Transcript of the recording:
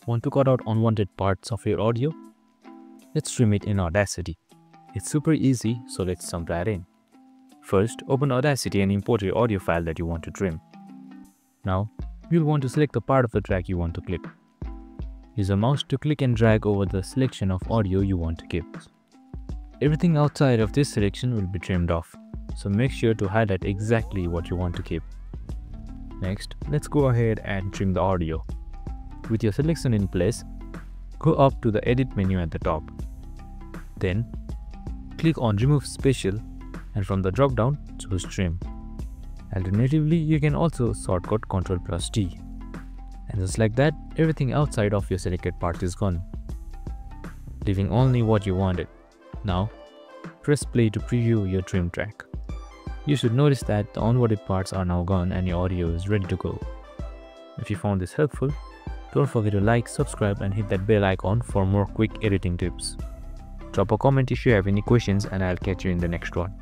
Want to cut out unwanted parts of your audio? Let's trim it in Audacity. It's super easy, so let's jump right in. First, open Audacity and import your audio file that you want to trim. Now, you'll want to select the part of the track you want to clip. Use a mouse to click and drag over the selection of audio you want to keep. Everything outside of this selection will be trimmed off, so make sure to highlight exactly what you want to keep. Next, let's go ahead and trim the audio. With your selection in place, go up to the Edit menu at the top. Then, click on Remove Spatial and from the drop-down, choose Trim. Alternatively, you can also shortcut Ctrl+T. And just like that, everything outside of your selected part is gone, leaving only what you wanted. Now, press play to preview your trim track. You should notice that the unwanted parts are now gone and your audio is ready to go. If you found this helpful, don't forget to like, subscribe and hit that bell icon for more quick editing tips. Drop a comment if you have any questions and I'll catch you in the next one.